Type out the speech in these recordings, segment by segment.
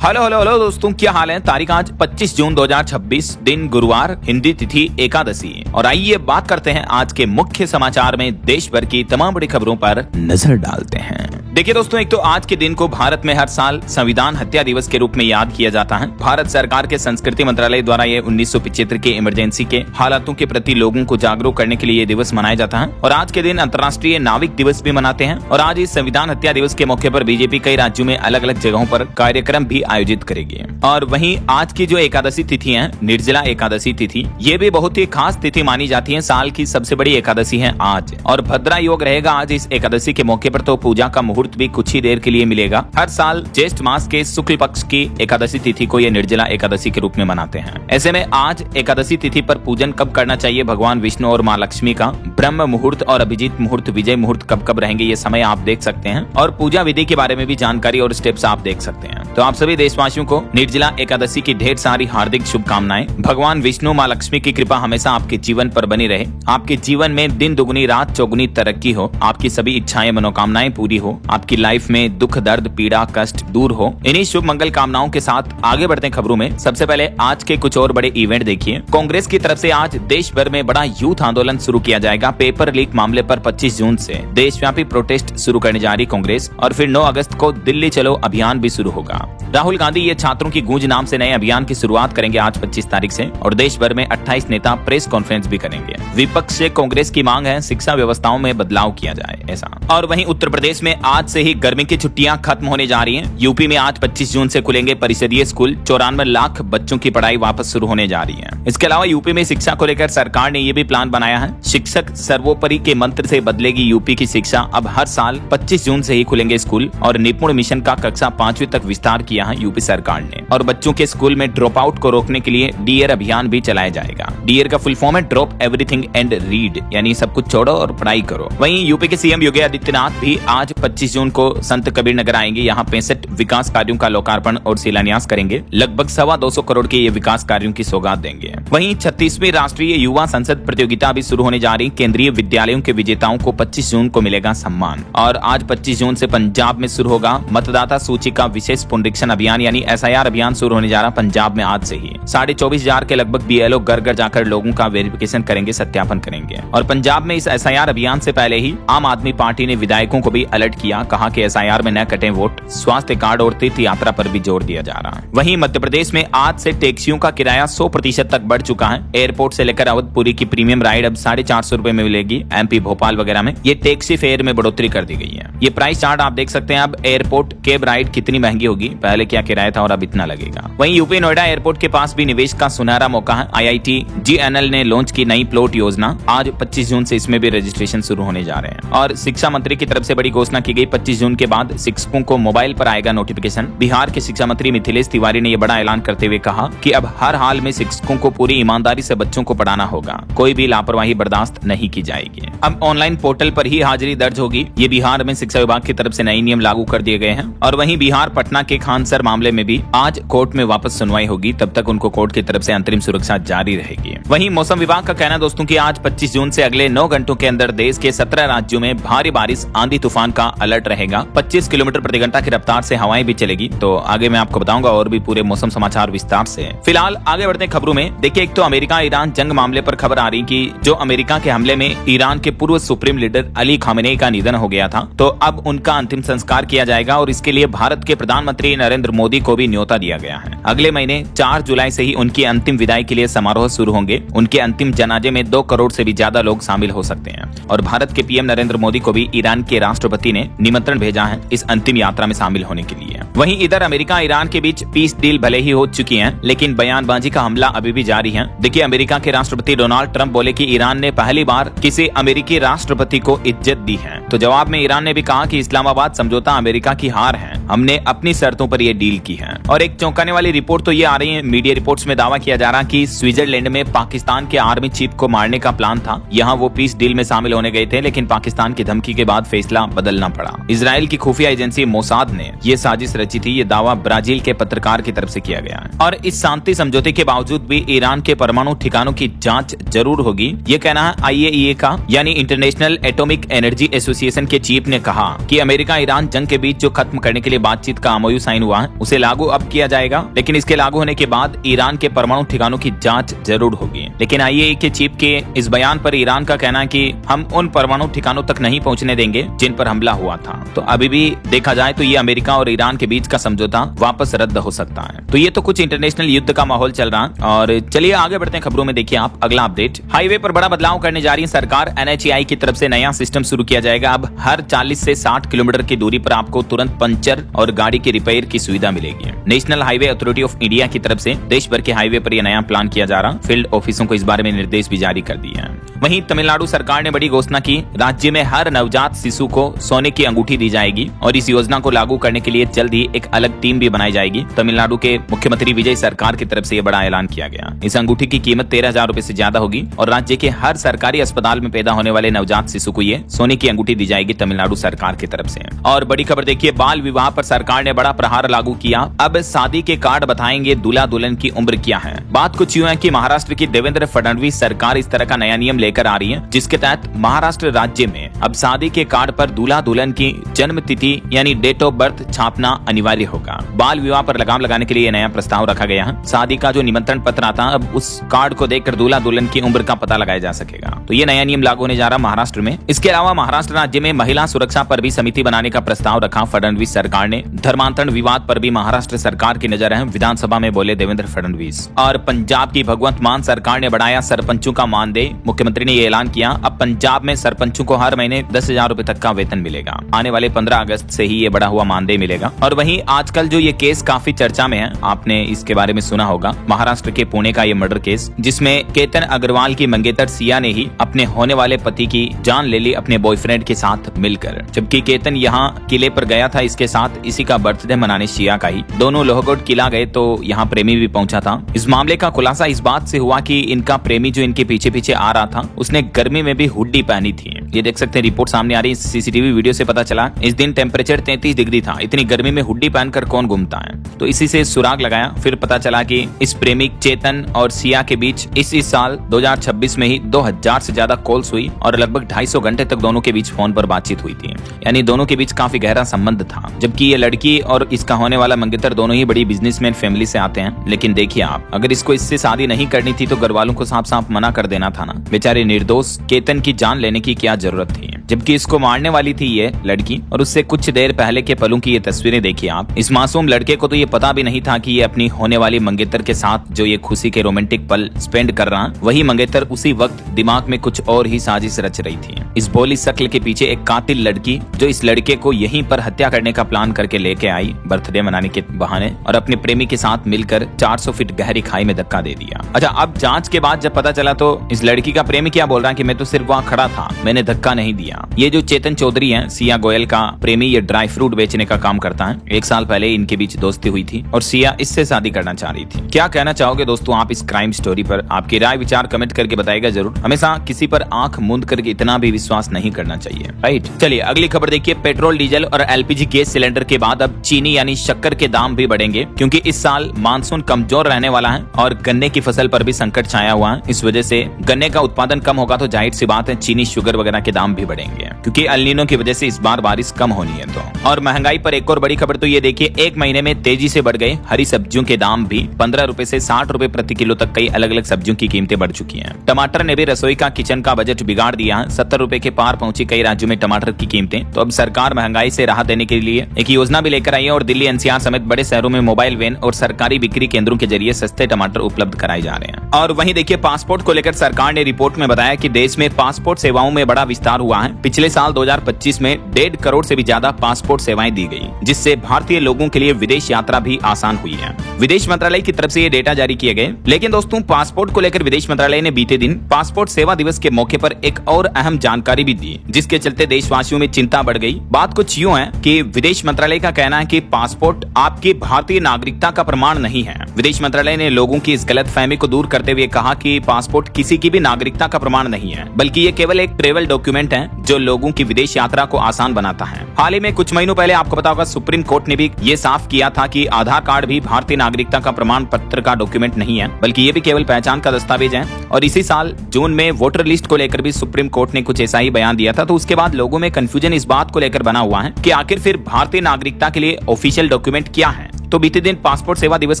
Hello hello hello दोस्तों, क्या हाल है। तारीख आज 25 जून 2026, दिन गुरुवार, हिंदी तिथि एकादशी। और आइए बात करते हैं आज के मुख्य समाचार में देश भर की तमाम बड़ी खबरों पर नजर डालते हैं। देखिए दोस्तों, एक तो आज के दिन को भारत में हर साल संविधान हत्या दिवस के रूप में याद किया जाता है। भारत सरकार के संस्कृति मंत्रालय द्वारा ये 1975 के इमरजेंसी के हालातों के प्रति लोगों को जागरूक करने के लिए ये दिवस मनाया जाता है। और आज के दिन अंतर्राष्ट्रीय नाविक दिवस भी मनाते हैं। और आज इस संविधान हत्या दिवस के मौके पर बीजेपी कई राज्यों में अलग अलग जगहों पर कार्यक्रम भी आयोजित करेगी। और वहीं आज की जो एकादशी तिथि है, निर्जला एकादशी तिथि, ये भी बहुत ही खास तिथि मानी जाती है। साल की सबसे बड़ी एकादशी है आज, और भद्रा योग रहेगा आज इस एकादशी के मौके पर। तो पूजा का मुहूर्त भी कुछ ही देर के लिए मिलेगा। हर साल ज्येष्ठ मास के शुक्ल पक्ष की एकादशी तिथि को ये निर्जला एकादशी के रूप में मनाते हैं। ऐसे में आज एकादशी तिथि पर पूजन कब करना चाहिए भगवान विष्णु और माँ लक्ष्मी का, ब्रह्म मुहूर्त और अभिजीत मुहूर्त, विजय मुहूर्त कब कब रहेंगे, ये समय आप देख सकते हैं। और पूजा विधि के बारे में भी जानकारी और स्टेप्स आप देख सकते हैं। तो आप सभी देशवासियों को निर्जला एकादशी की ढेर सारी हार्दिक शुभकामनाएं। भगवान विष्णु माँ लक्ष्मी की कृपा हमेशा आपके जीवन पर बनी रहे। आपके जीवन में दिन दुगुनी रात चौगुनी तरक्की हो, आपकी सभी इच्छाएं मनोकामनाएं पूरी हो, आपकी लाइफ में दुख दर्द पीड़ा कष्ट दूर हो। इन्हीं शुभ मंगल कामनाओं के साथ आगे बढ़ते हैं खबरों में। सबसे पहले आज के कुछ और बड़े इवेंट देखिए। कांग्रेस की तरफ से आज देश भर में बड़ा यूथ आंदोलन शुरू किया जाएगा। पेपर लीक मामले पर 25 जून से देशव्यापी प्रोटेस्ट शुरू करने जा रही कांग्रेस। और फिर 9 अगस्त को दिल्ली चलो अभियान भी शुरू होगा। राहुल गांधी ये छात्रों की गूंज नाम से नए अभियान की शुरुआत करेंगे आज 25 तारीख से। और देश भर में 28 नेता प्रेस कॉन्फ्रेंस भी करेंगे। विपक्ष से कांग्रेस की मांग है शिक्षा व्यवस्थाओं में बदलाव किया जाए ऐसा। और वहीं उत्तर प्रदेश में आज से ही गर्मी की छुट्टियां खत्म होने जा रही हैं। यूपी में आज 25 जून से खुलेंगे परिषदीय स्कूल। 94 लाख बच्चों की पढ़ाई वापस शुरू होने जा रही है। इसके अलावा यूपी में शिक्षा को लेकर सरकार ने ये भी प्लान बनाया है। शिक्षक सर्वोपरि के मंत्र से बदलेगी यूपी की शिक्षा। अब हर साल 25 जून से ही खुलेंगे स्कूल। और निपुण मिशन का कक्षा 5वीं तक विस्तार किया है यूपी सरकार ने। और बच्चों के स्कूल में ड्रॉप आउट को रोकने के लिए डीएर अभियान भी चलाया जाएगा। डीएर का फुल फॉर्म है ड्रॉप एवरीथिंग एंड रीड, यानी सब कुछ छोड़ो और पढ़ाई करो। वहीं यूपी के सीएम योगी आदित्यनाथ भी आज 25 जून को संत कबीर नगर आएंगे। यहाँ 65 विकास कार्यों का लोकार्पण और शिलान्यास करेंगे। लगभग 225 करोड़ के ये विकास कार्यों की सौगात देंगे। वहीं 36वीं राष्ट्रीय युवा संसद प्रतियोगिता भी शुरू होने जा रही। केंद्रीय विद्यालयों के विजेताओं को 25 जून को मिलेगा सम्मान। और आज 25 जून से पंजाब में शुरू होगा मतदाता सूची का विशेष पुनरीक्षण अभियान, यानी एसआईआर अभियान शुरू होने जा रहा पंजाब में आज से ही। 24,500 के लगभग बीएलओ घर घर जाकर लोगों का वेरिफिकेशन करेंगे, सत्यापन करेंगे। और पंजाब में इस एसआईआर अभियान से पहले ही आम आदमी पार्टी ने विधायकों को भी अलर्ट किया। कहा कि एसआईआर में न कटें वोट, स्वास्थ्य कार्ड और तीर्थ यात्रा पर भी जोर दिया जा रहा है। वहीं मध्य प्रदेश में आज से टैक्सियों का किराया 100% तक बढ़ चुका है। एयरपोर्ट से लेकर अवधपुरी की प्रीमियम राइड अब 450 रुपए में मिलेगी। एमपी भोपाल वगैरह में ये टैक्सी फेयर में बढ़ोतरी कर दी गई है। ये प्राइस चार्ट आप देख सकते हैं। अब एयरपोर्ट कैब राइड कितनी महंगी होगी, पहले क्या किराया था और अब इतना लगेगा। वहीं यूपी नोएडा एयरपोर्ट के पास भी निवेश का सुनहरा मौका है। आईआईटी जीएनएल ने लॉन्च की नई प्लॉट योजना। आज 25 जून से इसमें भी रजिस्ट्रेशन शुरू होने जा रहे हैं। और शिक्षा मंत्री की तरफ से बड़ी घोषणा की गई। 25 जून के बाद शिक्षकों को मोबाइल पर आएगा नोटिफिकेशन। बिहार के शिक्षा मंत्री मिथिलेश तिवारी ने यह बड़ा ऐलान करते हुए कहा कि अब हर हाल में शिक्षकों को पूरी ईमानदारी से बच्चों को पढ़ाना होगा। कोई भी लापरवाही बर्दाश्त नहीं की जाएगी। अब ऑनलाइन पोर्टल पर ही हाजिरी दर्ज होगी। ये बिहार में शिक्षा विभाग की तरफ से नए नियम लागू कर दिए गए हैं। और वहीं बिहार पटना के खानसर मामले में भी आज कोर्ट में वापस सुनवाई होगी। तब तक उनको कोर्ट की तरफ से अंतरिम सुरक्षा जारी रहेगी। वहीं मौसम विभाग का कहना दोस्तों कि आज 25 जून से अगले 9 घंटों के अंदर देश के 17 राज्यों में भारी बारिश आंधी तूफान का अलर्ट रहेगा। 25 किलोमीटर प्रति घंटा की रफ्तार से हवाएं भी चलेगी। तो आगे मैं आपको बताऊंगा और भी पूरे मौसम समाचार विस्तार से। फिलहाल आगे बढ़ते हैं खबरों में। देखिए, एक तो अमेरिका ईरान जंग मामले पर खबर आ रही कि जो अमेरिका के हमले में ईरान के पूर्व सुप्रीम लीडर अली खामेनेई का निधन हो गया था, तो अब उनका अंतिम संस्कार किया जाएगा। और इसके लिए भारत के प्रधानमंत्री नरेंद्र मोदी को भी न्योता दिया गया है। अगले महीने 4 जुलाई से ही उनकी अंतिम विदाई के लिए समारोह शुरू होंगे। उनके अंतिम जनाजे में 2 करोड़ से भी ज्यादा लोग शामिल हो सकते हैं। और भारत के पीएम नरेंद्र मोदी को भी ईरान के राष्ट्रपति ने निमंत्रण भेजा है इस अंतिम यात्रा में शामिल होने के लिए। वहीं इधर अमेरिका ईरान के बीच पीस डील भले ही हो चुकी है, लेकिन बयानबाजी का हमला अभी भी जारी है। देखिए, अमेरिका के राष्ट्रपति डोनाल्ड ट्रंप बोले कि ईरान ने पहली बार किसी अमेरिकी राष्ट्रपति को इज्जत दी है। तो जवाब में ईरान ने भी कहा कि इस्लामाबाद समझौता अमेरिका की हार है, हमने अपनी शर्तों पर यह डील की है। और एक चौंकाने वाली रिपोर्ट तो ये आ रही है, मीडिया रिपोर्ट्स में दावा किया जा रहा कि स्विट्जरलैंड में पाकिस्तान के आर्मी चीफ को मारने का प्लान था। यहाँ वो पीस डील में शामिल होने गए थे, लेकिन पाकिस्तान की धमकी के बाद फैसला बदलना पड़ा। इजराइल की खुफिया एजेंसी मोसाद ने ये साजिश रची थी। ये दावा ब्राजील के पत्रकार की तरफ से किया गया है। और इस शांति समझौते के बावजूद भी ईरान के परमाणु ठिकानों की जांच जरूर होगी, ये कहना है आईएईए का, यानी इंटरनेशनल एटॉमिक एनर्जी एसोसिएशन के चीफ ने कहा कि अमेरिका ईरान जंग के बीच जो खत्म करने के लिए बातचीत का एमओयू साइन हुआ है उसे लागू अब किया जाएगा, लेकिन इसके लागू होने के बाद ईरान के परमाणु ठिकानों की जांच जरूर होगी। लेकिन आईएईए के चीफ के इस बयान पर ईरान का कहना है कि हम उन परमाणु ठिकानों तक नहीं पहुंचने देंगे जिन पर हमला हुआ था। तो अभी भी देखा जाए तो ये अमेरिका और ईरान के बीच का समझौता वापस रद्द हो सकता है। तो ये तो कुछ इंटरनेशनल युद्ध का माहौल चल रहा है। और चलिए आगे बढ़ते हैं खबरों में। देखिए आप अगला अपडेट, हाईवे पर बड़ा बदलाव करने जा रही है सरकार। एनएचएआई की तरफ से नया सिस्टम शुरू किया जाएगा। अब हर 40 से 60 किलोमीटर की दूरी पर आपको तुरंत पंचर और गाड़ी के रिपेयर की सुविधा मिलेगी। National highway authority of India की तरफ से देश भर के हाईवे पर यह नया प्लान किया जा रहा। फील्ड ऑफिसों को इस बारे में निर्देश भी जारी कर दिए हैं। वहीं तमिलनाडु सरकार ने बड़ी घोषणा की, राज्य में हर नवजात शिशु को सोने की अंगूठी दी जाएगी और इस योजना को लागू करने के लिए जल्द ही एक अलग टीम भी बनाई जाएगी। तमिलनाडु के मुख्यमंत्री विजय सरकार की तरफ से यह बड़ा ऐलान किया गया। इस अंगूठी की कीमत 13,000 रुपए से ज्यादा होगी और राज्य के हर सरकारी अस्पताल में पैदा होने वाले नवजात शिशु को ये सोने की अंगूठी दी जाएगी तमिलनाडु सरकार की तरफ से। और बड़ी खबर देखिए, बाल विवाह पर सरकार ने बड़ा प्रहार लागू किया। अब शादी के कार्ड बताएंगे दूल्हा दुल्हन की उम्र क्या है। बात कुछ यूं है कि महाराष्ट्र की देवेंद्र फडणवीस सरकार इस तरह का नया नियम लेकर आ रही है, जिसके तहत महाराष्ट्र राज्य में अब शादी के कार्ड पर दूल्हा दुल्हन की जन्म तिथि यानी डेट ऑफ बर्थ छापना अनिवार्य होगा। बाल विवाह पर लगाम लगाने के लिए नया प्रस्ताव रखा गया है। शादी का जो निमंत्रण पत्र आता है, अब उस कार्ड को देखकर दूल्हा दुल्हन की उम्र का पता लगाया जा सकेगा। तो ये नया नियम लागू होने जा रहा महाराष्ट्र में। इसके अलावा महाराष्ट्र राज्य में महिला सुरक्षा पर भी समिति बनाने का प्रस्ताव रखा फडणवीस सरकार ने। धर्मांतरण विवाद पर भी महाराष्ट्र सरकार की नजर है, विधानसभा में बोले देवेंद्र फडणवीस। और पंजाब की भगवंत मान सरकार ने बढ़ाया सरपंचों का मानदेय। मुख्यमंत्री ने ये ऐलान किया, अब पंजाब में सरपंचों को हर महीने 10,000 रुपए तक का वेतन मिलेगा। आने वाले 15 अगस्त से ही ये बढ़ा हुआ मानदेय मिलेगा। और वहीं आजकल जो ये केस काफी चर्चा में है, आपने इसके बारे में सुना होगा, महाराष्ट्र के पुणे का ये मर्डर केस, जिसमें केतन अग्रवाल की मंगेतर सिया ने ही अपने होने वाले पति की जान ले ली अपने बॉयफ्रेंड के साथ मिलकर। जबकि केतन यहाँ किले पर गया था इसके साथ, इसी का बर्थडे मनाने सिया का ही। दोनों लोहगढ़ किला गए तो यहाँ प्रेमी भी पहुंचा था। इस मामले का खुलासा इस बात से हुआ कि इनका प्रेमी जो इनके पीछे पीछे आ रहा था, उसने गर्मी में भी हुड्डी पहनी थी। ये देख सकते हैं, रिपोर्ट सामने आ रही है, सीसीटीवी वीडियो से पता चला। इस दिन टेम्परेचर 33 डिग्री था। इतनी गर्मी में हुड्डी पहनकर कौन घूमता है। तो इसी से सुराग लगाया। फिर पता चला कि इस प्रेमिक चेतन और सिया के बीच इस साल 2026 में ही 2000 से ज्यादा कॉल्स हुई और लगभग 250 घंटे तक दोनों के बीच फोन पर बातचीत हुई थी। यानी दोनों के बीच काफी गहरा संबंध था। जबकि ये लड़की और इसका होने वाला मंगेतर दोनों ही बड़ी बिजनेसमैन फैमिली से आते हैं। लेकिन देखिए आप, अगर इसको इससे शादी नहीं करनी थी तो घर वालों को साफ साफ मना कर देना था ना। बेचारे निर्दोष केतन की जान लेने की क्या जरूरत थी। जबकि इसको मारने वाली थी ये लड़की। और उससे कुछ देर पहले के पलों की ये तस्वीरें देखिए आप। इस मासूम लड़के को तो ये पता भी नहीं था कि ये अपनी होने वाली मंगेतर के साथ जो ये खुशी के रोमांटिक पल स्पेंड कर रहा, वही मंगेतर उसी वक्त दिमाग में कुछ और ही साजिश रच रही थी। इस भोली शक्ल के पीछे एक कातिल लड़की जो इस लड़के को यहीं पर हत्या करने का प्लान करके लेके आई बर्थडे मनाने के बहाने, और अपने प्रेमी के साथ मिलकर 400 फीट गहरी खाई में धक्का दे दिया। अच्छा, अब जांच के बाद जब पता चला तो इस लड़की का प्रेमी क्या बोल रहा है कि मैं तो सिर्फ वहाँ खड़ा था, मैंने धक्का नहीं दिया। ये जो चेतन चौधरी है, सिया गोयल का प्रेमी, ये ड्राई फ्रूट बेचने का काम करता है। 1 साल पहले इनके बीच दोस्ती हुई थी और सिया इससे शादी करना चाह रही थी। क्या कहना चाहोगे दोस्तों आप इस क्राइम स्टोरी पर? आपकी राय विचार कमेंट करके बताइएगा जरूर। हमेशा किसी पर आंख मूंद करके इतना भी विश्वास नहीं करना चाहिए, राइट। चलिए अगली खबर देखिए, पेट्रोल डीजल और एलपीजी गैस सिलेंडर के बाद अब चीनी यानी शक्कर के दाम भी बढ़ेंगे, क्योंकि इस साल मानसून कमजोर रहने वाला है और गन्ने की फसल पर भी संकट छाया हुआ है। इस वजह से गन्ने का उत्पादन कम होगा तो जाहिर सी बात है चीनी शुगर वगैरह के दाम भी बढ़ेंगे, क्योंकि एल नीनो की वजह से इस बार बारिश कम होनी है। तो और महंगाई पर एक और बड़ी खबर तो ये देखिए, 1 महीने में तेजी से बढ़ गए हरी सब्जियों के दाम भी। 15 रुपए से 60 रुपए प्रति किलो तक कई अलग अलग सब्जियों की कीमतें बढ़ चुकी हैं। टमाटर ने भी रसोई का किचन का बजट बिगाड़ दिया है। 70 रुपए के पार पहुंची कई राज्यों में टमाटर की कीमतें। तो अब सरकार महंगाई से राहत देने के लिए एक योजना भी लेकर आई है और दिल्ली एनसीआर समेत बड़े शहरों में मोबाइल वैन और सरकारी बिक्री केंद्रों के जरिए सस्ते टमाटर उपलब्ध कराए जा रहे हैं। और वहीं देखिए, पासपोर्ट को लेकर सरकार ने रिपोर्ट में बताया कि देश में पासपोर्ट सेवाओं में बड़ा विस्तार हुआ है। पिछले साल 2025 में 1.5 करोड़ से भी ज्यादा पासपोर्ट सेवाएं दी गई, जिससे भारतीय लोगों के लिए विदेश यात्रा भी आसान हुई है। विदेश मंत्रालय की तरफ से ये डेटा जारी किए गए। लेकिन दोस्तों, पासपोर्ट को लेकर विदेश मंत्रालय ने बीते दिन पासपोर्ट सेवा दिवस के मौके पर एक और अहम जानकारी भी दी, जिसके चलते देशवासियों में चिंता बढ़ गई। बात कुछ यूं है कि विदेश मंत्रालय का कहना है कि पासपोर्ट आपकी भारतीय नागरिकता का प्रमाण नहीं है। विदेश मंत्रालय ने लोगों की इस गलतफहमी को दूर करते हुए कहा कि पासपोर्ट किसी की भी नागरिकता का प्रमाण नहीं है, बल्कि ये केवल एक ट्रेवल डॉक्यूमेंट है जो लोगों की विदेश यात्रा को आसान बनाता है। हाल ही में कुछ महीनों पहले आपको पता होगा सुप्रीम कोर्ट ने भी ये साफ किया था कि आधार कार्ड भी भारतीय नागरिकता का प्रमाण पत्र का डॉक्यूमेंट नहीं है, बल्कि ये भी केवल पहचान का दस्तावेज है। और इसी साल जून में वोटर लिस्ट को लेकर भी सुप्रीम कोर्ट ने कुछ ऐसा ही बयान दिया था। तो उसके बाद लोगों में कंफ्यूजन इस बात को लेकर बना हुआ है कि आखिर फिर भारतीय नागरिकता के लिए ऑफिशियल डॉक्यूमेंट क्या है। तो बीते दिन पासपोर्ट सेवा दिवस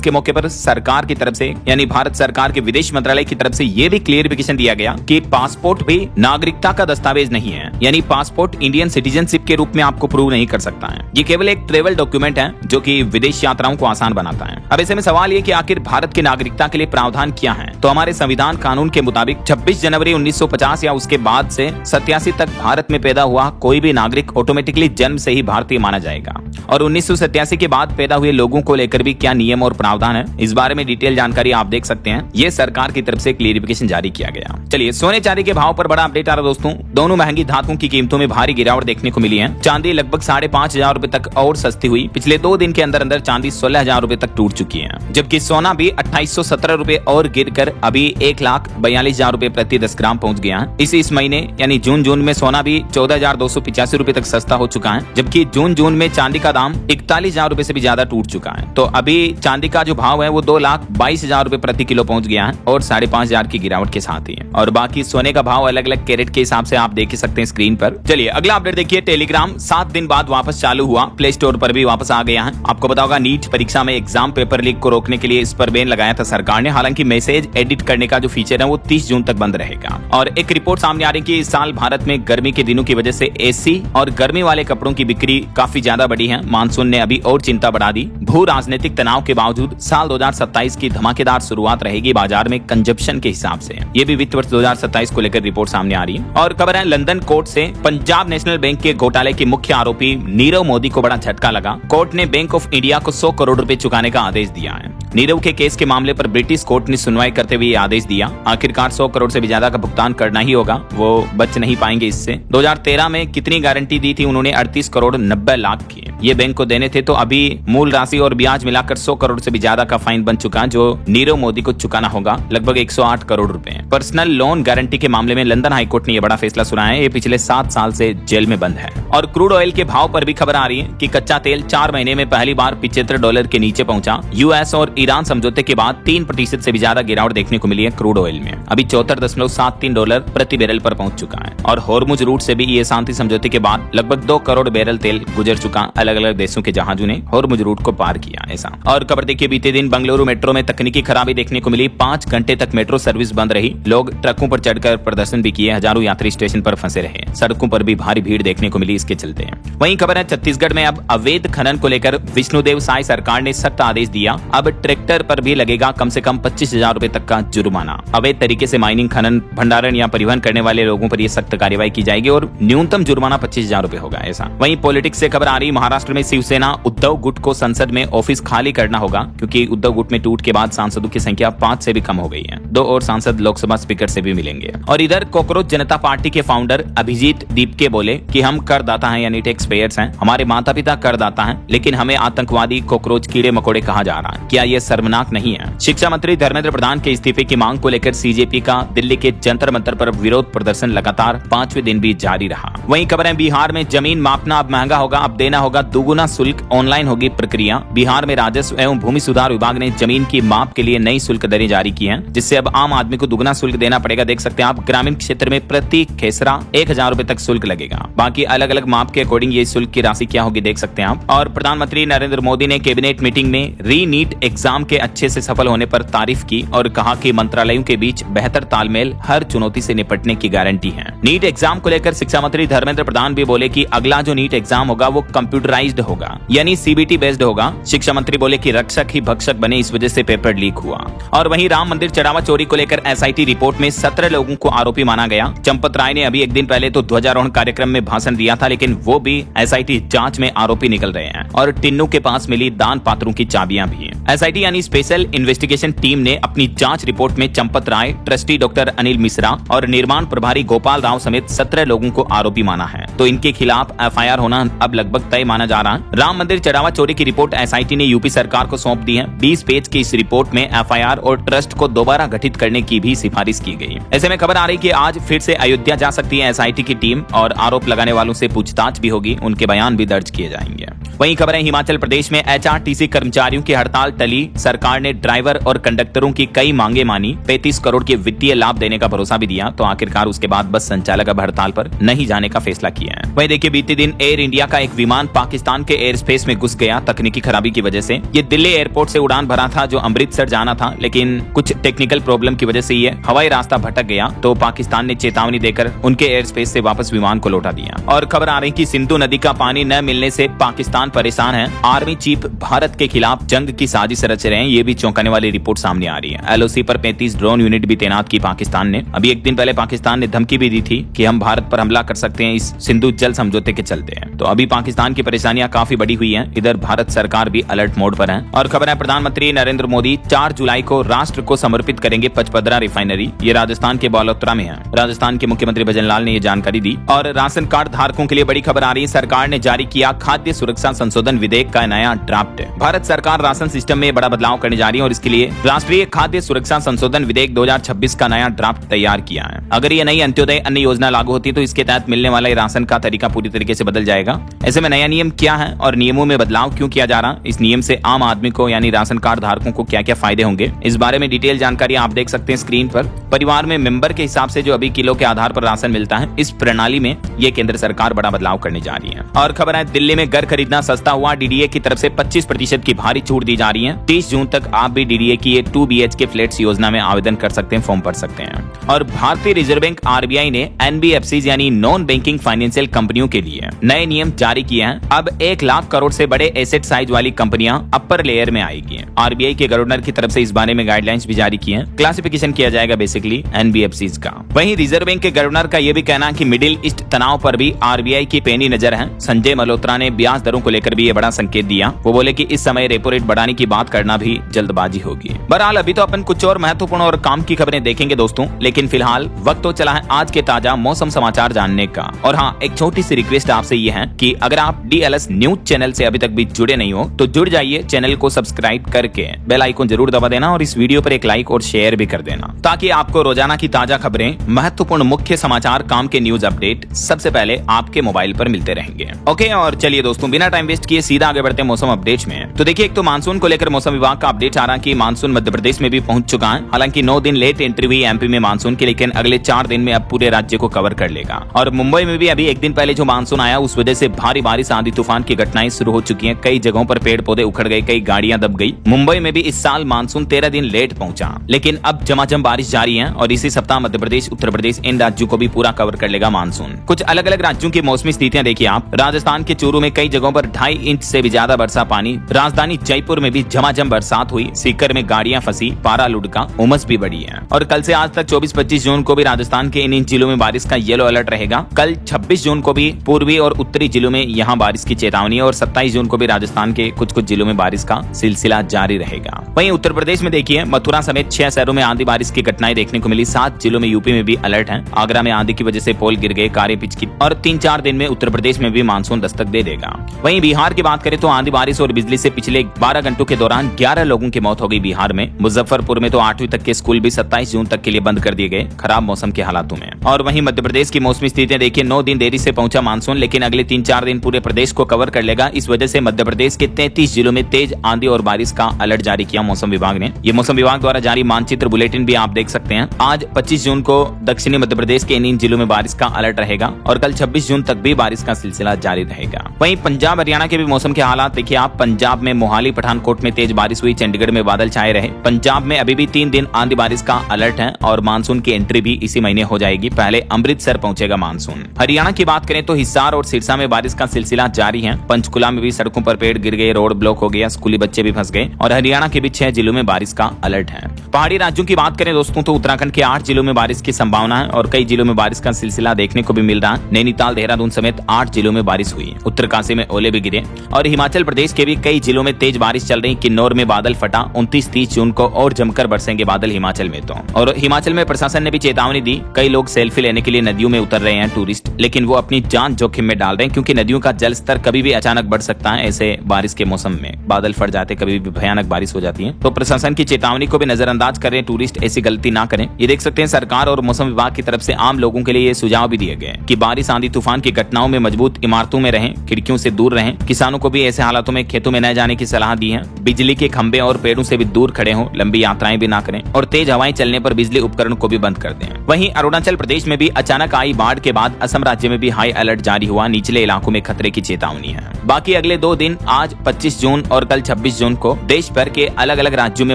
के मौके पर सरकार की तरफ से यानी भारत सरकार के विदेश मंत्रालय की तरफ से यह भी क्लियरिफिकेशन दिया गया कि पासपोर्ट भी नागरिकता का दस्तावेज नहीं है, यानी पासपोर्ट इंडियन सिटीजनशिप के रूप में आपको प्रूव नहीं कर सकता है। ये केवल एक ट्रेवल डॉक्यूमेंट है जो कि विदेश यात्राओं को आसान बनाता है। अब ऐसे में सवाल ये कि आखिर भारत की नागरिकता के लिए प्रावधान क्या है। तो हमारे संविधान कानून के मुताबिक 26 जनवरी 1950 या उसके बाद से 87 तक भारत में पैदा हुआ कोई भी नागरिक ऑटोमेटिकली जन्म से ही भारतीय माना जाएगा। और 1987 के बाद पैदा हुए लोगों को लेकर भी क्या नियम और प्रावधान है, इस बारे में डिटेल जानकारी आप देख सकते हैं। ये सरकार की तरफ से क्लियरिफिकेशन जारी किया गया। चलिए सोने चांदी के भाव पर बड़ा अपडेट आ रहा दोस्तों। दोनों महंगी धातुओं की कीमतों में भारी गिरावट देखने को मिली है। चांदी लगभग 5,500 रुपए तक और सस्ती हुई। पिछले 2 दिन के अंदर अंदर चांदी 16,000 रुपए तक टूट चुकी है, जबकि सोना भी 2,817 रुपए और गिरकर अभी 1,42,000 रुपए प्रति 10 ग्राम पहुंच गया है। इस महीने यानी जून में सोना भी 14,285 रुपए तक सस्ता हो चुका है, जबकि जून में चांदी का दाम 41,000 रुपए से भी ज्यादा टूट चुका है। तो अभी चांदी का जो भाव है वो 2,22,000 रुपए प्रति किलो पहुंच गया है और 5,500 की गिरावट के साथ ही है। और बाकी सोने का भाव अलग अलग कैरेट के हिसाब से आप देख सकते हैं स्क्रीन पर। चलिए अगला अपडेट देखिए। टेलीग्राम 7 दिन बाद वापस चालू हुआ, प्ले स्टोर पर भी वापस आ गया है। आपको पता होगा नीट परीक्षा में एग्जाम पेपर लीक को रोकने के लिए इस पर बैन लगाया था सरकार ने। हालांकि मैसेज एडिट करने का जो फीचर है वो 30 जून तक बंद रहेगा। और एक रिपोर्ट सामने आ रही है कि इस साल भारत में गर्मी के दिनों की वजह से एसी और गर्मी वाले कपड़ों की बिक्री काफी ज्यादा बढ़ी है। मानसून ने अभी और चिंता बढ़ा दी। भू राजनीतिक तनाव के बावजूद साल 2027 की धमाकेदार शुरुआत रहेगी बाजार में कंजप्शन के हिसाब से। ये भी वित्त वर्ष 2027 को लेकर रिपोर्ट सामने आ रही है। और खबर है लंदन कोर्ट से पंजाब नेशनल बैंक के घोटाले के मुख्य आरोपी नीरव मोदी को बड़ा झटका लगा। कोर्ट ने बैंक ऑफ इंडिया को 100 करोड़ रुपए चुकाने का आदेश दिया है। नीरव के केस के मामले पर ब्रिटिश कोर्ट ने सुनवाई करते हुए आदेश दिया। आखिरकार 100 करोड़ से भी ज्यादा का भुगतान करना ही होगा, वो बच नहीं पाएंगे इससे। 2013 में कितनी गारंटी दी थी उन्होंने? 38 करोड़ 90 लाख की ये बैंक को देने थे। तो अभी मूल राशि और ब्याज मिलाकर 100 करोड़ से भी ज्यादा का फाइन बन चुका है जो नीरव मोदी को चुकाना होगा, लगभग 108 करोड़ रुपए। पर्सनल लोन गारंटी के मामले में लंदन हाईकोर्ट ने यह बड़ा फैसला सुनाया है। ये पिछले 7 साल से जेल में बंद है। और क्रूड ऑयल के भाव पर भी खबर आ रही है कि कच्चा तेल 4 महीने में पहली बार $75 के नीचे पहुंचा। यूएस और ईरान समझौते के बाद 3% से भी ज्यादा गिरावट देखने को मिली है क्रूड ऑयल में। अभी $74.73 प्रति बैरल पर पहुंच चुका है। और हॉर्मुज रूट से भी ये शांति समझौते के बाद लगभग 2 करोड़ बैरल तेल गुजर चुका। अलग अलग देशों के जहाजों ने हॉर्मुज रूट को पार किया ऐसा। और खबर देखिए बीते दिन बेंगलुरु मेट्रो में तकनीकी खराबी देखने को मिली। 5 घंटे तक मेट्रो सर्विस बंद रही। लोग ट्रकों पर चढ़कर प्रदर्शन भी किए। हजारों यात्री स्टेशन पर फंसे रहे। सड़कों पर भी भारी भीड़ देखने को मिली इसके चलते। वहीं खबर है छत्तीसगढ़ में अब अवैध खनन को लेकर विष्णुदेव साय सरकार ने सख्त आदेश दिया। अब ट्रैक्टर पर भी लगेगा कम से कम 25,000 रुपए तक का जुर्माना। अवैध तरीके से माइनिंग, खनन, भंडारण या परिवहन करने वाले लोगों पर यह सख्त कार्रवाई की जाएगी और न्यूनतम जुर्माना 25,000 रुपए होगा ऐसा। वहीं पॉलिटिक्स से खबर आ रही, महाराष्ट्र में शिवसेना उद्धव गुट को संसद में ऑफिस खाली करना होगा क्योंकि उद्धव गुट में टूट के बाद सांसदों की संख्या 5 से भी कम हो गई है। 2 और सांसद लोकसभा स्पीकर से भी मिलेंगे। और इधर कॉकरोच जनता पार्टी के फाउंडर अभिजीत दीपके बोले कि हम करदाता हैं यानी टैक्स पेयर्स हैं। हमारे माता पिता करदाता हैं, लेकिन हमें आतंकवादी, कॉकरोच, कीड़े मकोड़े कहा जा रहा है। क्या यह शर्मनाक नहीं है? शिक्षा मंत्री धर्मेंद्र प्रधान के इस्तीफे की मांग को लेकर सीजेपी का दिल्ली के जंतर मंतर पर विरोध प्रदर्शन लगातार 5वें दिन भी जारी रहा। वहीं खबर है बिहार में जमीन मापना अब महंगा होगा। अब देना होगा दुगुना शुल्क। ऑनलाइन होगी प्रक्रिया। बिहार में राजस्व एवं भूमि सुधार विभाग ने जमीन की माप के लिए नई शुल्क दरें जारी की हैं, जिससे अब आम आदमी को दुगुना शुल्क देना पड़ेगा। देख सकते हैं आप ग्रामीण क्षेत्र में प्रति खेसरा 1,000 रुपए तक शुल्क लगेगा। बाकी अलग अलग माप के अकॉर्डिंग ये शुल्क की राशि क्या होगी देख सकते हैं आप। और प्रधानमंत्री नरेंद्र मोदी ने कैबिनेट मीटिंग में री नीट एग्जाम के अच्छे से सफल होने पर तारीफ की और कहा कि मंत्रालयों के बीच बेहतर तालमेल हर चुनौती से निपटने की गारंटी है। नीट एग्जाम को लेकर शिक्षा मंत्री धर्मेंद्र प्रधान भी बोले कि अगला जो नीट एग्जाम होगा वो कंप्यूटराइज्ड होगा, यानी सीबीटी बेस्ड होगा। शिक्षा मंत्री बोले कि रक्षक ही भक्षक बने, इस वजह से पेपर लीक हुआ। और वहीं राम मंदिर चढ़ावा चोरी को लेकर एसआईटी रिपोर्ट में 17 लोगों को आरोपी माना गया। चंपत राय ने अभी एक दिन पहले तो ध्वजारोहण कार्यक्रम में भाषण दिया था, लेकिन वो भी एसआईटी जांच में आरोपी निकल रहे हैं। और टिन्नू के पास मिली दान पात्रों की चाबियां भी हैं। एसआईटी यानी स्पेशल इन्वेस्टिगेशन टीम ने अपनी जांच रिपोर्ट में चंपत राय, ट्रस्टी डॉक्टर अनिल मिश्रा और निर्माण प्रभारी गोपाल राव समेत 17 लोगों को आरोपी माना है। तो इनके खिलाफ एफआईआर होना अब लगभग तय माना जा रहा है। राम मंदिर चढ़ावा चोरी की रिपोर्ट एसआईटी ने यूपी सरकार को सौंप दी है। 20 पेज की इस रिपोर्ट में एफआईआर और ट्रस्ट को दोबारा गठित करने की भी सिफारिश की गई। ऐसे में खबर आ रही कि आज फिर से अयोध्या जा सकती है एसआईटी की टीम और आरोप लगाने वालों से पूछताछ भी होगी, उनके बयान भी दर्ज किए जाएंगे। वहीं खबर है हिमाचल प्रदेश में एचआरटीसी कर्मचारियों की हड़ताल टली, सरकार ने ड्राइवर और कंडक्टरों की कई मांगे मानी, 35 करोड़ के वित्तीय लाभ देने का भरोसा भी दिया। तो आखिरकार उसके बाद बस संचालक अब हड़ताल पर नहीं जाने का फैसला किया है। वहीं देखिए बीते दिन एयर इंडिया का एक विमान पाकिस्तान के एयर स्पेस में घुस गया तकनीकी खराबी की वजह से। ये दिल्ली एयरपोर्ट से उड़ान भरा था जो अमृतसर जाना था, लेकिन कुछ टेक्निकल प्रॉब्लम की वजह से ये हवाई रास्ता भटक गया। तो पाकिस्तान ने चेतावनी देकर उनके एयर स्पेस से वापस विमान को लौटा दिया। और खबर आ रही कि सिंधु नदी का पानी न मिलने से पाकिस्तान परेशान है। आर्मी चीफ भारत के खिलाफ जंग की साजिश रच रहे हैं, ये भी चौंकाने वाली रिपोर्ट सामने आ रही है। एलओसी पर 35 ड्रोन यूनिट भी तैनात की पाकिस्तान ने। अभी एक दिन पहले पाकिस्तान ने धमकी भी दी थी कि हम भारत पर हमला कर सकते हैं इस सिंधु जल समझौते के चलते हैं। तो अभी पाकिस्तान की परेशानियां काफी बढ़ी हुई हैं। इधर भारत सरकार भी अलर्ट मोड पर है। और खबर है प्रधानमंत्री नरेंद्र मोदी 4 जुलाई को राष्ट्र को समर्पित करेंगे पचपदरा रिफाइनरी। ये राजस्थान के बालोतरा में है। राजस्थान के मुख्यमंत्री भजन लाल ने ये जानकारी दी। और राशन कार्ड धारकों के लिए बड़ी खबर आ रही है, सरकार ने जारी किया खाद्य सुरक्षा संशोधन विधेयक का नया ड्राफ्ट। भारत सरकार राशन सिस्टम में बड़ा बदलाव करने जा रही है और इसके लिए राष्ट्रीय खाद्य सुरक्षा संशोधन विधेयक 2026 का नया ड्राफ्ट तैयार किया है। अगर ये नई अंत्योदय अन्न योजना लागू होती है तो इसके तहत मिलने वाला राशन का तरीका पूरी तरीके से बदल जाएगा। ऐसे में नया नियम क्या है और नियमों में बदलाव क्यों किया जा रहा, इस नियम से आम आदमी को यानी राशन कार्ड धारकों को क्या क्या फायदे होंगे, इस बारे में डिटेल जानकारी आप देख सकते हैं स्क्रीन पर। परिवार में मेंबर के हिसाब से जो अभी किलो के आधार पर राशन मिलता है, इस प्रणाली में ये केंद्र सरकार बड़ा बदलाव करने जा रही है। और खबर है दिल्ली में घर खरीदना सस्ता हुआ, डीडीए की तरफ से 25% की भारी छूट दी जा रही है। 30 जून तक आप भी डीडीए की ये 2 BHK फ्लैट्स योजना में आवेदन कर सकते हैं, फॉर्म भर सकते हैं। और भारतीय रिजर्व बैंक आरबीआई ने एनबीएफसी यानी नॉन बैंकिंग फाइनेंशियल कंपनियों के लिए नए नियम जारी किए हैं। अब 1 लाख करोड़ से बड़े एसेट साइज वाली कंपनियां अपर लेयर में आएगी। आरबीआई के गवर्नर की तरफ से इस बारे में गाइडलाइंस भी जारी की है। क्लासिफिकेशन किया जाएगा बेसिकली एनबीएफसीज का। वहीं रिजर्व बैंक के गवर्नर का यह भी कहना है कि मिडिल ईस्ट तनाव पर भी आरबीआई की पैनी नजर है। संजय मल्होत्रा ने ब्याज दरों को लेकर भी ये बड़ा संकेत दिया। वो बोले कि इस समय रेपो रेट बढ़ाने की बात करना भी जल्दबाजी होगी। बहरहाल अभी तो अपन कुछ और महत्वपूर्ण और काम की खबरें देखेंगे दोस्तों, लेकिन फिलहाल वक्त तो चला है आज के ताजा मौसम समाचार जानने का। और हाँ, एक छोटी सी रिक्वेस्ट आपसे ये है कि अगर आप डीएलएस न्यूज चैनल से अभी तक भी जुड़े नहीं हो तो जुड़ जाइए, चैनल को सब्सक्राइब करके बेल आइकन जरूर दबा देना और इस वीडियो पर एक लाइक और शेयर भी कर देना, ताकि आपको रोजाना की ताजा खबरें, महत्वपूर्ण मुख्य समाचार, काम के न्यूज अपडेट सबसे पहले आपके मोबाइल पर मिलते रहेंगे। ओके, और चलिए दोस्तों बिना टाइम वेस्ट किए सीधा आगे बढ़ते हैं मौसम अपडेट में। तो देखिए, एक तो मानसून को लेकर मौसम विभाग का अपडेट आ रहा है कि मानसून मध्य प्रदेश में भी पहुंच चुका है। हालांकि 9 दिन लेट एंट्री हुई एमपी में मानसून की, लेकिन अगले 4 दिन में अब पूरे राज्य को कवर कर लेगा। और मुंबई में भी अभी एक दिन पहले जो मानसून आया उस वजह से भारी बारिश, आंधी तूफान की घटनाएं शुरू हो चुकी हैं। कई जगहों पर पेड़ पौधे उखड़ गए, कई गाड़ियां दब गई। मुंबई में भी इस साल मानसून 13 दिन लेट पहुंचा, लेकिन अब झमाझम बारिश जारी है और इसी सप्ताह मध्य प्रदेश, उत्तर प्रदेश, इन राज्यों को भी पूरा कवर कर लेगा मानसून। कुछ अलग अलग राज्यों की मौसमी स्थितियां देखिए आप। राजस्थान के चूरू में कई जगहों पर 2.5 इंच से भी ज्यादा वर्षा पानी। राजधानी जयपुर में भी झमाझम बरसात हुई। सीकर में गाड़ियां फंसी, पारा लुढ़का, उमस भी बढ़ी है। और कल से आज तक 24-25 जून को भी राजस्थान के इन जिलों में बारिश का येलो अलर्ट रहेगा। कल 26 जून को भी पूर्वी और उत्तरी जिलों में यहाँ बारिश की चेतावनी है और 27 जून को भी राजस्थान के कुछ कुछ जिलों में बारिश का सिलसिला जारी रहेगा। वहीं उत्तर प्रदेश में देखिए, मथुरा समेत 6 शहरों में आंधी बारिश की घटनाएं देखने को मिली। 7 जिलों में यूपी में भी अलर्ट है। आगरा में आंधी की वजह से पोल गिर गए, कारें पिच की। और 3-4 दिन में उत्तर प्रदेश में भी मानसून दस्तक दे देगा। वहीं बिहार की बात करें तो आंधी बारिश और बिजली से पिछले 12 घंटों के दौरान 11 लोगों की मौत हो गई बिहार में। मुजफ्फरपुर में तो 8वीं तक के स्कूल भी 27 जून तक के लिए बंद कर दिए गए, खराब मौसम के हालातों में। और वहीं मध्य प्रदेश की मौसमी स्थितियां देखिए, 9 दिन देरी से पहुंचा मानसून, लेकिन अगले 3-4 दिन पूरे प्रदेश को कवर कर लेगा। इस वजह से मध्य प्रदेश के 33 जिलों में तेज आंधी और बारिश का अलर्ट जारी किया मौसम विभाग ने। ये मौसम विभाग द्वारा जारी मानचित्र बुलेटिन भी आप देख सकते हैं। आज 25 जून को दक्षिणी मध्य प्रदेश के इन जिलों में बारिश का अलर्ट रहेगा और कल 26 जून तक भी बारिश का सिलसिला जारी रहेगा। वहीं पंजाब हरियाणा के भी मौसम के हालात देखिए आप। पंजाब में मोहाली पठानकोट में तेज बारिश हुई, चंडीगढ़ में बादल छाए रहे। पंजाब में अभी भी 3 दिन आंधी बारिश का अलर्ट है और मानसून की एंट्री भी इसी महीने हो जाएगी। पहले अमृतसर पहुंचेगा मानसून। हरियाणा की बात करें तो हिसार और सिरसा में बारिश का सिलसिला जारी है। पंचकुला में भी सड़कों पर पेड़ गिर गए, रोड ब्लॉक हो गया, स्कूली बच्चे भी फंस गए। और हरियाणा के भी 6 जिलों में बारिश का अलर्ट है। पहाड़ी राज्यों की बात करें दोस्तों तो उत्तराखंड के 8 जिलों में बारिश की संभावना है और कई जिलों में बारिश का सिलसिला देखने को भी मिल रहा है। नैनीताल, देहरादून समेत 8 जिलों में बारिश हुई। उत्तरकाशी में ओले भी गिरे। और हिमाचल प्रदेश के भी कई जिलों में तेज बारिश चल रही रही किन्नौर में बादल फटा, 29-30 जून को और जमकर बरसेंगे बादल हिमाचल में तो। और हिमाचल में प्रशासन ने भी चेतावनी दी, कई लोग सेल्फी लेने के लिए नदियों में उतर रहे हैं टूरिस्ट, लेकिन वो अपनी जान जोखिम में डाल रहे हैं क्योंकि नदियों का जल स्तर कभी भी अचानक बढ़ सकता है। ऐसे बारिश के मौसम में बादल फट जाते, कभी भी भयानक बारिश हो जाती है, तो प्रशासन की चेतावनी को भी नजरअंदाज कर रहे हैं टूरिस्ट, ऐसी गलती ना करें। ये देख सकते हैं सरकार और मौसम विभाग की तरफ से आम लोगों के लिए ये सुझाव भी दिए गए कि बारिश आंधी तूफान की घटनाओं में मजबूत इमारतों में रहें, खिड़कियों से दूर रहें। किसानों को भी ऐसे हालातों में खेतों में न जाने की सलाह दी है। बिजली के खंभे और पेड़ों से भी दूर खड़े हों, लंबी यात्राएं भी ना करें और तेज हवाएं चलने पर बिजली उपकरण को भी बंद कर दें। वहीं अरुणाचल प्रदेश में भी अचानक आई बाढ़ के बाद असम राज्य में भी हाई अलर्ट जारी हुआ, निचले इलाकों में खतरे की चेतावनी है। बाकी अगले 2 दिन आज 25 जून और कल 26 जून को देश भर के अलग अलग राज्यों में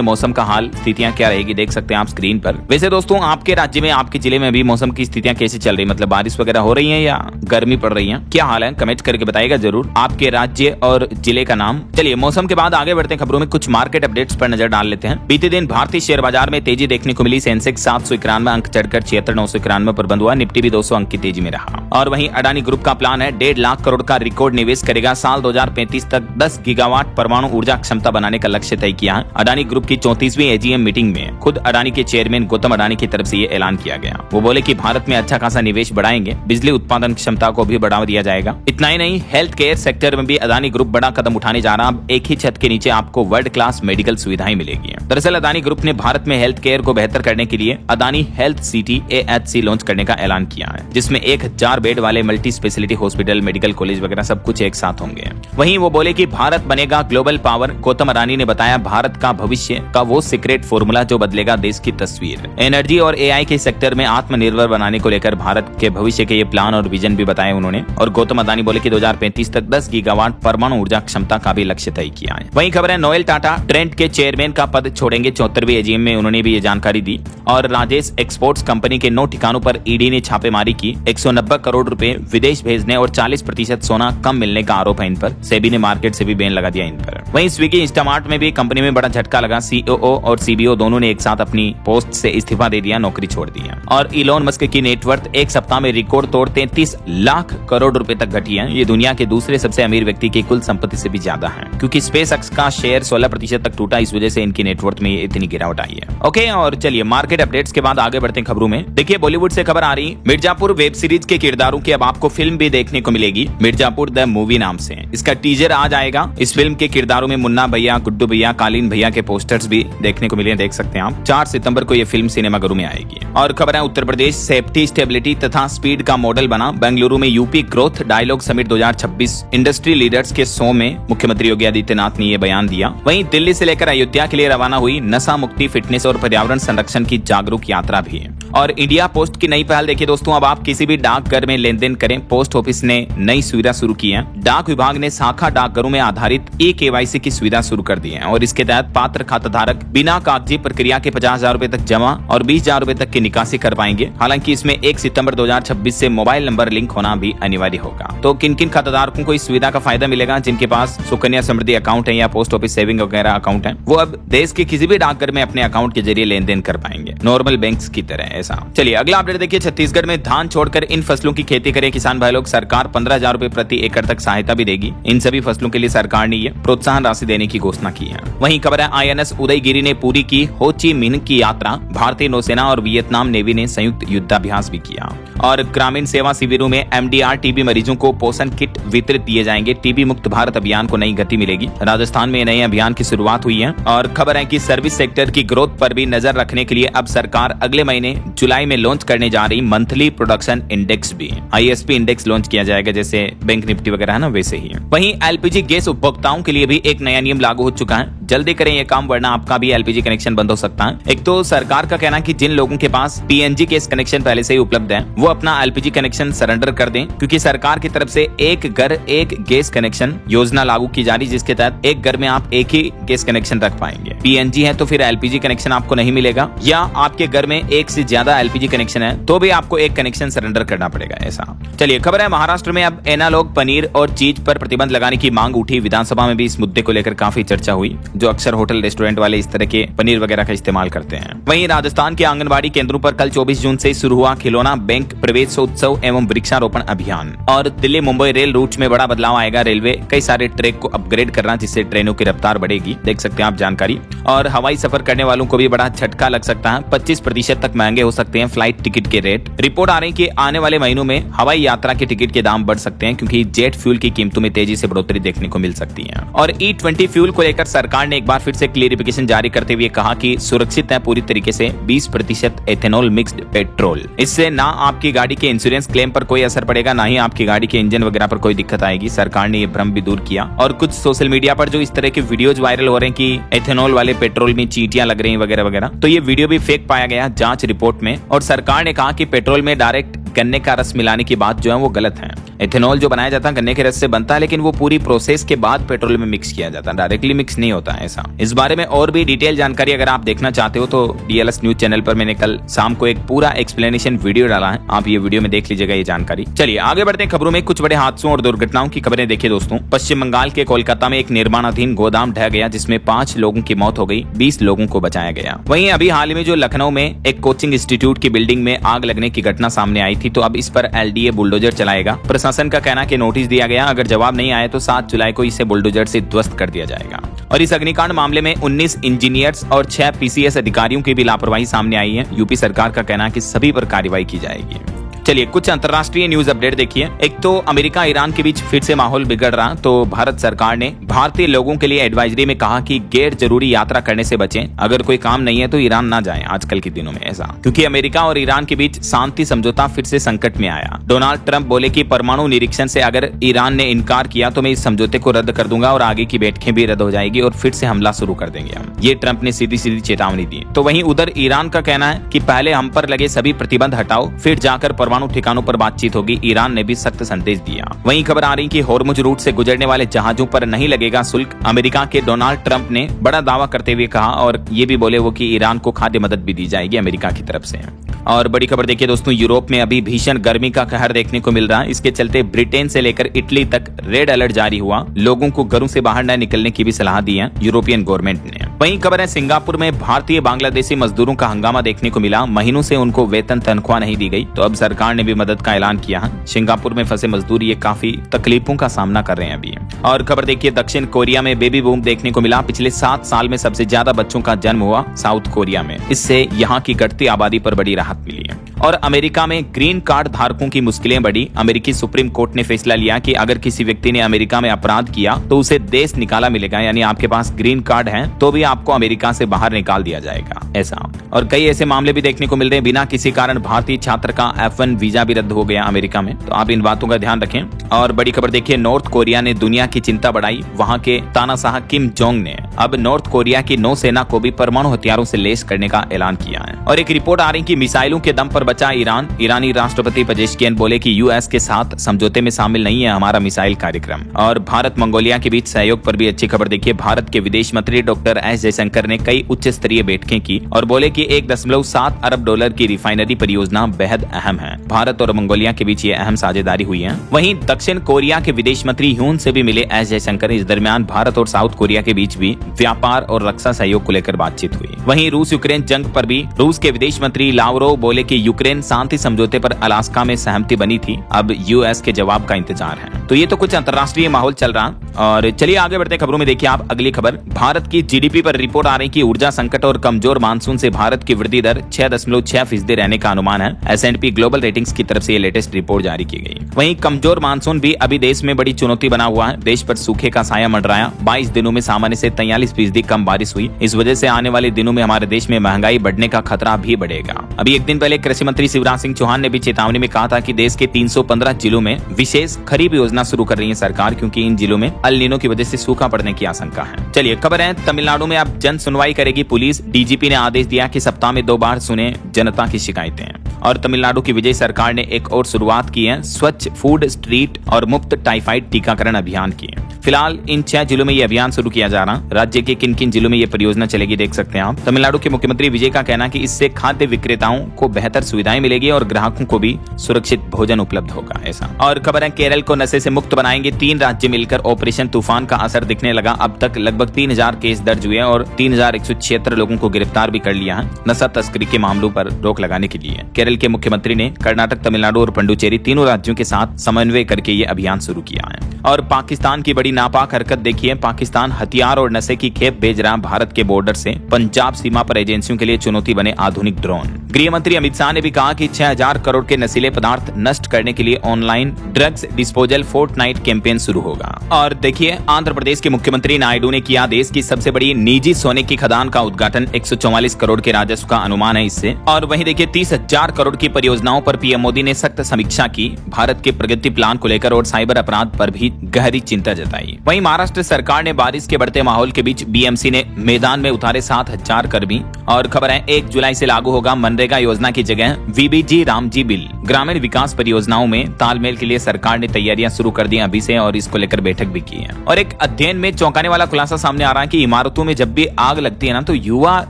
मौसम का हाल, स्थितियां क्या रहेगी देख सकते हैं आप स्क्रीन पर। वैसे दोस्तों आपके राज्य में, आपके जिले में भी मौसम की स्थितियां कैसी चल रही, मतलब बारिश वगैरह हो रही है या गर्मी पड़ रही है, क्या हाल है, कमेंट करके बताइएगा जरूर आपके राज्य और जिले का नाम। चलिए मौसम के बाद आगे बढ़ते हैं खबरों में, कुछ मार्केट अपडेट्स पर नजर डाल लेते हैं। बीते दिन भारतीय शेयर बाजार में तेजी देखने को मिली, सेंसेक्स 791 अंक चढ़कर 76,991 पर बंद हुआ, निफ्टी भी 200 अंक की तेजी में रहा। और वहीं अडानी ग्रुप का प्लान है 1.5 लाख करोड़ का रिकॉर्ड निवेश करेगा, साल 2035 तक 10 गीगावाट परमाणु ऊर्जा क्षमता बनाने का लक्ष्य तय किया है। अडानी ग्रुप की 34वीं एजीएम मीटिंग में खुद अडानी के चेयरमैन गौतम अडानी की तरफ से ये ऐलान किया गया। वो बोले कि भारत में अच्छा खासा निवेश बढ़ाएंगे, बिजली उत्पादन क्षमता को भी बढ़ावा दिया जाएगा। इतना ही नहीं, हेल्थ केयर सेक्टर में भी अडानी ग्रुप बड़ा कदम उठाने जा रहा है। अब एक ही छत के नीचे आपको वर्ल्ड क्लास मेडिकल सुविधाएं मिलेगी। दरअसल अडानी ग्रुप ने भारत में हेल्थ केयर को बेहतर करने के लिए Adani health city AHC launch करने का ऐलान किया है, जिसमें 1000 बेड वाले multi speciality hospital, medical college वगैरह सब कुछ एक साथ होंगे। वहीं वो बोले कि भारत बनेगा ग्लोबल पावर। गौतम अडानी ने बताया भारत का भविष्य का वो सीक्रेट फॉर्मूला जो बदलेगा देश की तस्वीर। एनर्जी और AI के सेक्टर में आत्मनिर्भर बनाने को लेकर भारत के भविष्य के ये प्लान और विजन भी बताए उन्होंने। और गौतम अडानी बोले कि 2035 तक 10 गीगावाट परमाणु ऊर्जा क्षमता का भी लक्ष्य तय किया है। वहीं खबर है नोएल टाटा ट्रेंट के चेयरमैन का पद छोड़ेंगे, 74वीं एजीएम में उन्होंने भी ये जानकारी दी। और राजेश एक्सपोर्ट्स कंपनी के 9 ठिकानों पर ईडी ने छापेमारी की, 190 करोड़ रुपए विदेश भेजने और 40% सोना कम मिलने का आरोप है इन पर। सेबी ने मार्केट से भी बैन लगा दिया इन पर। वहीं स्विगी इंस्टामार्ट में भी कंपनी में बड़ा झटका लगा, COO और CBO दोनों ने एक साथ अपनी पोस्ट से इस्तीफा दे दिया, नौकरी छोड़ दी है। और इलॉन मस्क की नेटवर्थ एक सप्ताह में रिकॉर्ड तोड़ 33 लाख करोड़ रुपए तक घटी है। ये दुनिया के दूसरे सबसे अमीर व्यक्ति की कुल संपत्ति से भी ज्यादा है, क्योंकि स्पेसएक्स का शेयर 16% तक टूटा, इस वजह से इनकी नेटवर्थ में इतनी गिरावट आई है। ओके, और चलिए मार्केट अपडेट्स के बाद आगे बढ़ते हैं खबरों में। देखिए बॉलीवुड से खबर आ रही, मिर्जापुर वेब सीरीज के किरदारों की अब आपको फिल्म भी देखने को मिलेगी, मिर्जापुर द मूवी नाम से। इसका टीजर आज आएगा। इस फिल्म के किरदारों में मुन्ना भैया, गुड्डू भैया, कालीन भैया के पोस्टर्स भी देखने को मिले, देख सकते हैं आप। 4 सितंबर को यह फिल्म सिनेमाघरों में आएगी। और खबर है उत्तर प्रदेश सेफ्टी, स्टेबिलिटी तथा स्पीड का मॉडल बना। बेंगलुरु में UP growth dialogue summit 2026 industry leaders के शो में मुख्यमंत्री योगी आदित्यनाथ ने यह बयान दिया। वहीं दिल्ली से लेकर अयोध्या के लिए रवाना हुई नशा मुक्ति, फिटनेस और पर्यावरण संरक्षण की जागरूक यात्रा भी है। और इंडिया पोस्ट की नई पहल देखिए दोस्तों, अब आप किसी भी डाकघर में लेन देन करें, पोस्ट ऑफिस ने नई सुविधा शुरू की है। डाक विभाग ने शाखा डाकघरों में आधारित eKYC की सुविधा शुरू कर दी है और इसके तहत पात्र खाताधारक बिना कागजी प्रक्रिया के 50,000 रुपए तक जमा और 20,000 रुपए तक की निकासी कर पाएंगे। हालांकि इसमें 1 सितंबर 2026 से मोबाइल नंबर लिंक होना भी अनिवार्य होगा। तो किन किन खाताधारकों को इस सुविधा का फायदा मिलेगा? जिनके पास सुकन्या समृद्धि अकाउंट है या पोस्ट ऑफिस सेविंग वगैरह अकाउंट है, वो अब देश के किसी भी डाकघर में अपने अकाउंट के जरिए लेन देन कर पाएंगे, नॉर्मल बैंक्स की तरह। ऐसा चलिए अगला अपडेट देखिए, छत्तीसगढ़ में धान छोड़कर इन फसलों की खेती करें किसान भाई लोग। सरकार 15,000 रुपए प्रति एकड़ तक सहायता भी देगी। इन सभी फसलों के लिए सरकार ने ये प्रोत्साहन राशि देने की घोषणा की है। वहीं खबर है INS उदयगिरी ने पूरी की हो ची मिन्ह की यात्रा। भारतीय नौसेना और वियतनाम नेवी ने संयुक्त युद्धाभ्यास भी किया। और ग्रामीण सेवा शिविरों में MDR TB मरीजों को पोषण किट वितरित दिए जाएंगे। TB मुक्त भारत अभियान को नई गति मिलेगी। राजस्थान में नए अभियान की शुरुआत हुई है। और खबर है कि सर्विस सेक्टर की ग्रोथ पर भी नजर रखने के लिए अब सरकार अगले महीने जुलाई में लॉन्च करने जा रही मंथली प्रोडक्शन इंडेक्स भी, ISP इंडेक्स लॉन्च किया जाएगा, जैसे बैंक निफ्टी वगैरह है ना, वैसे ही। वहीं LPG गैस उपभोक्ताओं के लिए भी एक नया नियम लागू हो चुका है। जल्दी करें ये काम, वरना आपका भी LPG कनेक्शन बंद हो सकता है। एक तो सरकार का कहना है कि जिन लोगों के पास PNG गैस कनेक्शन पहले से ही उपलब्ध है, वो अपना LPG कनेक्शन सरेंडर कर दें, क्योंकि सरकार की तरफ से एक घर एक गैस कनेक्शन योजना लागू की जा रही, जिसके तहत एक घर में आप एक ही गैस कनेक्शन रख पाएंगे। PNG है तो फिर LPG कनेक्शन आपको नहीं मिलेगा, या आपके घर में एक से ज्यादा ज्यादा एलपीजी कनेक्शन है तो भी आपको एक कनेक्शन सरेंडर करना पड़ेगा ऐसा। चलिए खबर है महाराष्ट्र में अब एनालॉग पनीर और चीज पर प्रतिबंध लगाने की मांग उठी। विधानसभा में भी इस मुद्दे को लेकर काफी चर्चा हुई, जो अक्सर होटल रेस्टोरेंट वाले इस तरह के पनीर वगैरह का इस्तेमाल करते हैं। वहीं राजस्थान के आंगनबाड़ी केंद्रों पर कल 24 जून से शुरू हुआ खिलौना बैंक प्रवेशोत्सव एवं वृक्षारोपण अभियान। और दिल्ली मुंबई रेल रूट में बड़ा बदलाव आएगा। रेलवे कई सारे ट्रैक को अपग्रेड कर रहा है जिससे ट्रेनों की रफ्तार बढ़ेगी, देख सकते हैं आप जानकारी। और हवाई सफर करने वालों को भी बड़ा झटका लग सकता है, 25% तक महंगे हो सकते हैं फ्लाइट टिकट के रेट। रिपोर्ट आ रही है कि आने वाले महीनों में हवाई यात्रा के टिकट के दाम बढ़ सकते हैं क्योंकि जेट फ्यूल की कीमतों में तेजी से बढ़ोतरी देखने को मिल सकती है। और E20 फ्यूल को लेकर सरकार ने एक बार फिर से क्लियरिफिकेशन जारी करते हुए कहा कि सुरक्षित है पूरी तरीके से 20% एथेनॉल मिक्स्ड पेट्रोल। इससे ना आपकी गाड़ी के इंश्योरेंस क्लेम पर कोई असर पड़ेगा, ना ही आपकी गाड़ी के इंजन वगैरह पर कोई दिक्कत आएगी। सरकार ने ये भ्रम भी दूर किया। और कुछ सोशल मीडिया पर जो इस तरह के वीडियोज वायरल हो रहे हैं कि एथेनॉल वाले पेट्रोल में चींटियां लग रही हैं वगैरह वगैरह, तो ये वीडियो भी फेक पाया गया जांच रिपोर्ट में। और सरकार ने कहा कि पेट्रोल में डायरेक्ट गन्ने का रस मिलाने की बात जो है वो गलत है। एथेनॉल जो बनाया जाता है गन्ने के रस से बनता है, लेकिन वो पूरी प्रोसेस के बाद पेट्रोल में मिक्स किया जाता है, डायरेक्टली मिक्स नहीं होता है ऐसा। इस बारे में और भी डिटेल जानकारी अगर आप देखना चाहते हो तो DLS न्यूज चैनल पर मैंने कल शाम को एक पूरा एक्सप्लेनेशन वीडियो डाला है, आप ये वीडियो में देख लीजिएगा ये जानकारी। चलिए आगे बढ़ते हैं खबरों में। कुछ बड़े हादसों और दुर्घटनाओं की खबरें देखिए दोस्तों। पश्चिम बंगाल के कोलकाता में एक निर्माणाधीन गोदाम ढह गया जिसमें 5 लोगों की मौत हो गई, 20 लोगों को बचाया गया। वहीं अभी हाल में जो लखनऊ में एक कोचिंग इंस्टीट्यूट की बिल्डिंग में आग लगने की घटना सामने आई थी, तो अब इस पर LDA बुलडोजर चलाएगा। प्रशासन का कहना कि नोटिस दिया गया, अगर जवाब नहीं आया तो 7 जुलाई को इसे बुलडोजर से ध्वस्त कर दिया जाएगा। और इस अग्निकांड मामले में 19 इंजीनियर्स और 6 PCS अधिकारियों की भी लापरवाही सामने आई है। यूपी सरकार का कहना है कि सभी पर कार्रवाई की जाएगी। चलिए कुछ अंतर्राष्ट्रीय न्यूज अपडेट देखिए। एक तो अमेरिका ईरान के बीच फिर से माहौल बिगड़ रहा, तो भारत सरकार ने भारतीय लोगों के लिए एडवाइजरी में कहा कि गैर जरूरी यात्रा करने से बचें, अगर कोई काम नहीं है तो ईरान ना जाएं आजकल के दिनों में ऐसा, क्योंकि अमेरिका और ईरान के बीच शांति समझौता फिर से संकट में आया। डोनाल्ड ट्रंप बोले कि परमाणु निरीक्षण से अगर ईरान ने इनकार किया तो मैं इस समझौते को रद्द कर दूंगा और आगे की बैठकें भी रद्द हो जाएगी और फिर से हमला शुरू कर देंगे हम। ये ट्रंप ने सीधी सीधी चेतावनी दी। तो वहीं उधर ईरान का कहना है कि पहले हम पर लगे सभी प्रतिबंध हटाओ, फिर जाकर परमाणु ठिकानों पर बातचीत होगी। ईरान ने भी सख्त संदेश दिया। वहीं खबर आ रही कि हॉर्मुज रूट से गुजरने वाले जहाजों पर नहीं लगेगा शुल्क। अमेरिका के डोनाल्ड ट्रंप ने बड़ा दावा करते हुए कहा और ये भी बोले वो कि ईरान को खाद्य मदद भी दी जाएगी अमेरिका की तरफ से। और बड़ी खबर देखिए दोस्तों, यूरोप में अभी भीषण गर्मी का कहर देखने को मिल रहा है। इसके चलते ब्रिटेन से लेकर इटली तक रेड अलर्ट जारी हुआ। लोगों को घरों से बाहर न निकलने की भी सलाह दी है यूरोपियन गवर्नमेंट ने। वहीं खबर है सिंगापुर में भारतीय बांग्लादेशी मजदूरों का हंगामा देखने को मिला। महीनों से उनको वेतन तनख्वाह नहीं दी गई, तो अब सरकार ने भी मदद का ऐलान किया है। सिंगापुर में फंसे मजदूर ये काफी तकलीफों का सामना कर रहे हैं अभी। और खबर देखिए दक्षिण कोरिया में बेबी बूम देखने को मिला। पिछले 7 साल में सबसे ज्यादा बच्चों का जन्म हुआ साउथ कोरिया में। इससे यहाँ की घटती आबादी पर बड़ी राहत मिली है। और अमेरिका में ग्रीन कार्ड धारकों की मुश्किलें बढ़ी। अमेरिकी सुप्रीम कोर्ट ने फैसला लिया कि अगर किसी व्यक्ति ने अमेरिका में अपराध किया तो उसे देश निकाला मिलेगा, यानी आपके पास ग्रीन कार्ड है तो भी आपको अमेरिका से बाहर निकाल दिया जाएगा ऐसा। और कई ऐसे मामले भी देखने को मिल रहे हैं, बिना किसी कारण भारतीय छात्र का F1 वीजा भी रद्द हो गया अमेरिका में, तो आप इन बातों का ध्यान रखें। और बड़ी खबर देखिए, नॉर्थ कोरिया ने दुनिया की चिंता बढ़ाई। वहां के तानाशाह किम जोंग ने अब नॉर्थ कोरिया की नौसेना को भी परमाणु हथियारों से लैस करने का ऐलान किया है। और एक रिपोर्ट आ रही कि मिसाइलों के दम पर बचा ईरान। ईरानी राष्ट्रपति पेजेश्कियन बोले कि यूएस के साथ समझौते में शामिल नहीं है हमारा मिसाइल कार्यक्रम। और भारत मंगोलिया के बीच सहयोग पर भी अच्छी खबर देखिए। भारत के विदेश मंत्री डॉक्टर एस जयशंकर ने कई उच्च स्तरीय बैठकें की और बोले कि $1.7 अरब की रिफाइनरी परियोजना बेहद अहम है। भारत और मंगोलिया के बीच ये अहम साझेदारी हुई है। वहीं दक्षिण कोरिया के विदेश मंत्री ह्यून से भी मिले एस जयशंकर। इस दरमियान भारत और साउथ कोरिया के बीच भी व्यापार और रक्षा सहयोग को लेकर बातचीत हुई। वहीं रूस यूक्रेन जंग पर भी रूस के विदेश मंत्री लावरोव बोले कि यूक्रेन शांति समझौते पर अलास्का में सहमति बनी थी, अब यूएस के जवाब का इंतजार है। तो ये तो कुछ अंतर्राष्ट्रीय माहौल चल रहा। और चलिए आगे बढ़ते खबरों में देखिए आप अगली खबर। भारत की जीडीपी पर रिपोर्ट आ रही कि ऊर्जा संकट और कमजोर मानसून से भारत की वृद्धि दर 6.6% रहने का अनुमान है। S&P ग्लोबल रेटिंग्स की तरफ से ये लेटेस्ट रिपोर्ट जारी की गई। वहीं कमजोर मानसून भी अभी देश में बड़ी चुनौती बना हुआ है। देश पर सूखे का साया मंडराया। 22 दिनों में सामान्य से 43% कम बारिश हुई। इस वजह से आने वाले दिनों में हमारे देश में महंगाई बढ़ने का खतरा भी बढ़ेगा। अभी एक दिन पहले कृषि मंत्री शिवराज सिंह चौहान ने भी चेतावनी में कहा था कि देश के 315 जिलों में विशेष खरीफ योजना शुरू कर रही है सरकार, क्योंकि इन जिलों में अल नीनो की वजह से सूखा पड़ने की आशंका है। चलिए खबर है तमिलनाडु में अब जन सुनवाई करेगी पुलिस। डीजीपी ने आदेश दिया कि सप्ताह में 2 बार सुने जनता की शिकायतें। और तमिलनाडु की विजय सरकार ने एक और शुरुआत की है, स्वच्छ फूड स्ट्रीट और मुफ्त टाइफाइड टीकाकरण अभियान की। फिलहाल इन 6 जिलों में ये अभियान शुरू किया जा रहा। राज्य के किन किन जिलों में ये परियोजना चलेगी देख सकते हैं आप। तमिलनाडु के मुख्यमंत्री विजय का कहना कि इससे खाद्य विक्रेताओं को बेहतर सुविधाएं मिलेगी और ग्राहकों को भी सुरक्षित भोजन उपलब्ध होगा ऐसा। और खबर है केरल को नशे से मुक्त बनाएंगे 3 राज्य मिलकर। ऑपरेशन तूफान का असर दिखने लगा। अब तक लगभग 3000 केस दर्ज हुए और 3176 लोगों को गिरफ्तार भी कर लिया है नशा तस्करी के मामलों पर रोक लगाने के लिए। केरल के मुख्यमंत्री ने कर्नाटक, तमिलनाडु और पुडुचेरी तीनों राज्यों के साथ समन्वय करके ये अभियान शुरू किया है। और पाकिस्तान की बड़ी नापाक हरकत देखिए। पाकिस्तान हथियार और नशे की खेप भेज रहा भारत के बॉर्डर से पंजाब सीमा पर एजेंसियों के लिए चुनौती बने आधुनिक ड्रोन। गृह मंत्री अमित शाह ने भी कहा कि 6000 करोड़ के नशीले पदार्थ नष्ट करने के लिए online drugs disposal fortnight campaign शुरू होगा। और देखिए आंध्र प्रदेश के मुख्यमंत्री नायडू ने किया देश की सबसे बड़ी निजी सोने की खदान का उद्घाटन। 144 करोड़ के राजस्व का अनुमान है इससे। और वहीं देखिए 30,000 करोड़ की परियोजनाओं पर पीएम मोदी ने सख्त समीक्षा की। भारत के प्रगति प्लान को लेकर और साइबर अपराध पर भी गहरी चिंता जताई। वहीं महाराष्ट्र सरकार ने बारिश के बढ़ते माहौल के बीच बीएमसी ने मैदान में उतारे 7000 कर्मी। और खबर है 1 जुलाई से लागू होगा मनरेगा योजना की जगह वीबीजी रामजी बिल। ग्रामीण विकास परियोजनाओं में तालमेल के लिए सरकार ने तैयारियां शुरू कर दी अभी से और इसको लेकर बैठक भी की है। और एक अध्ययन में चौंकाने वाला खुलासा सामने आ रहा है कि इमारतों में जब भी आग लगती है ना तो युवा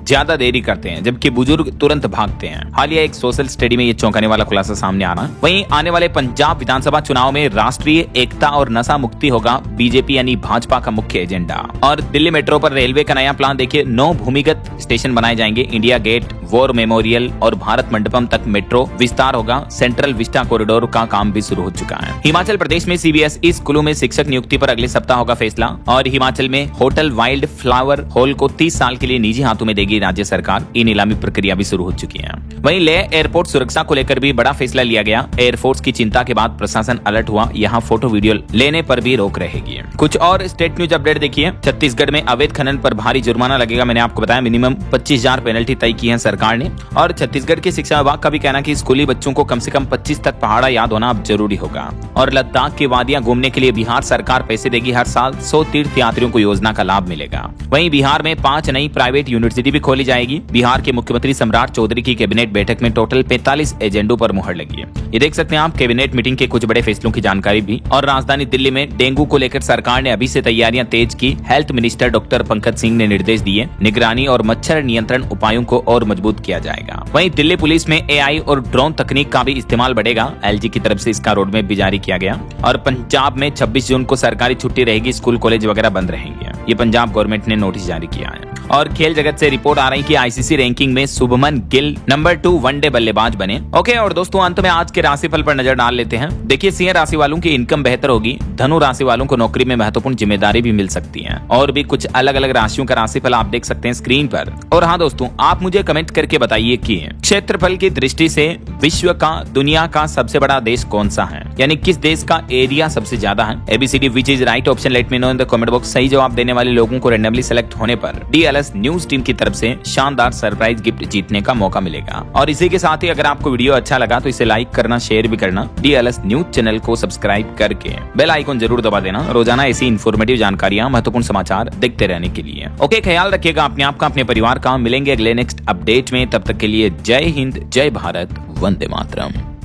ज्यादा देरी करते हैं जबकि बुजुर्ग तुरंत भागते हैं। हालिया एक सोशल स्टडी में ये चौंकाने वाला खुलासा सामने आ रहा है। वहीं आने वाले पंजाब विधानसभा चुनाव में राष्ट्रीय एकता और नशा मुक्ति होगा बीजेपी यानी भाजपा का मुख्य एजेंडा। और दिल्ली मेट्रो पर रेलवे का नया प्लान देखिए। 9 भूमिगत स्टेशन बनाए जाएंगे। इंडिया गेट, वॉर मेमोरियल और भारत मंडपम तक मेट्रो विस्तार होगा। सेंट्रल विस्टा कॉरिडोर का काम भी शुरू हो चुका है। हिमाचल प्रदेश में सीबीएसई स्कूलों में शिक्षक नियुक्ति पर अगले सप्ताह होगा फैसला। और हिमाचल में होटल वाइल्ड फ्लावर हॉल को 30 साल के लिए निजी हाथों में देगी राज्य सरकार। ई नीलामी प्रक्रिया भी शुरू हो चुकी है। वहीं लेह एयरपोर्ट सुरक्षा को लेकर भी बड़ा फैसला लिया गया। एयरफोर्स की चिंता के बाद प्रशासन अलर्ट हुआ। यहाँ फोटो वीडियो लेने पर भी रोक रहेगी। कुछ और स्टेट न्यूज अपडेट देखिए। छत्तीसगढ़ में अवैध खनन पर भारी जुर्माना लगेगा। मैंने आपको बताया मिनिमम 25,000 पेनल्टी तय की है सरकार ने। और छत्तीसगढ़ के शिक्षा विभाग का भी कहना कि स्कूली बच्चों को कम से कम 25 तक पहाड़ा याद होना अब जरूरी होगा। और लद्दाख की वादियां घूमने के लिए बिहार सरकार पैसे देगी। हर साल 100 तीर्थ यात्रियों को योजना का लाभ मिलेगा। वहीं बिहार में 5 नई प्राइवेट यूनिवर्सिटी भी खोली जाएगी। बिहार के मुख्यमंत्री सम्राट चौधरी की कैबिनेट बैठक में टोटल 45 एजेंडों पर मुहर लगी है। ये देख सकते हैं आप कैबिनेट मीटिंग के कुछ बड़े फैसलों की जानकारी भी। और राजधानी दिल्ली में डेंगू को लेकर सरकार ने अभी से तैयारियां तेज की। Health minister doctor Pankaj Singh ने निर्देश दिए। निगरानी और मच्छर नियंत्रण उपायों को और मजबूत किया जाएगा। वहीं दिल्ली पुलिस में एआई और ड्रोन तकनीक का भी इस्तेमाल बढ़ेगा। एलजी की तरफ से इसका रोडमैप भी जारी किया गया। और पंजाब में 26 जून को सरकारी छुट्टी रहेगी। स्कूल कॉलेज वगैरह बंद रहेंगे। ये पंजाब गवर्नमेंट ने नोटिस जारी किया है। और खेल जगत से रिपोर्ट आ रही कि आईसीसी रैंकिंग में शुभमन गिल नंबर 2 वनडे बल्लेबाज बने। ओके और दोस्तों अंत में आज के राशिफल पर नजर डाल लेते हैं। देखिए सिंह राशि वालों की इनकम बेहतर होगी। धनु राशि वालों को नौकरी में महत्वपूर्ण जिम्मेदारी भी मिल सकती है। और भी कुछ अलग अलग राशियों का राशिफल आप देख सकते हैं स्क्रीन पर। और हाँ दोस्तों आप मुझे कमेंट करके बताइए कि क्षेत्रफल की दृष्टि से विश्व का दुनिया का सबसे बड़ा देश कौन सा है, यानी किस देश का एरिया सबसे ज्यादा है। A B C D which is right option let me know in the comment box. सही जवाब देने वाले लोगों को रैंडमली सेलेक्ट होने पर डीएलएस न्यूज टीम की तरफ से शानदार सरप्राइज गिफ्ट जीतने का मौका मिलेगा। और इसी के साथ ही अगर आपको वीडियो अच्छा लगा तो इसे लाइक करना, शेयर भी करना। डीएलएस न्यूज चैनल को सब्सक्राइब करके बेल आइकन जरूर दबा देना रोजाना ऐसी इन्फॉर्मेटिव जानकारियां, महत्वपूर्ण समाचार देखते रहने के लिए। ओके ख्याल रखिएगा अपने आप का, अपने परिवार का। मिलेंगे अगले नेक्स्ट अपडेट में। तब तक के लिए जय हिंद, जय भारत, वंदे मातरम।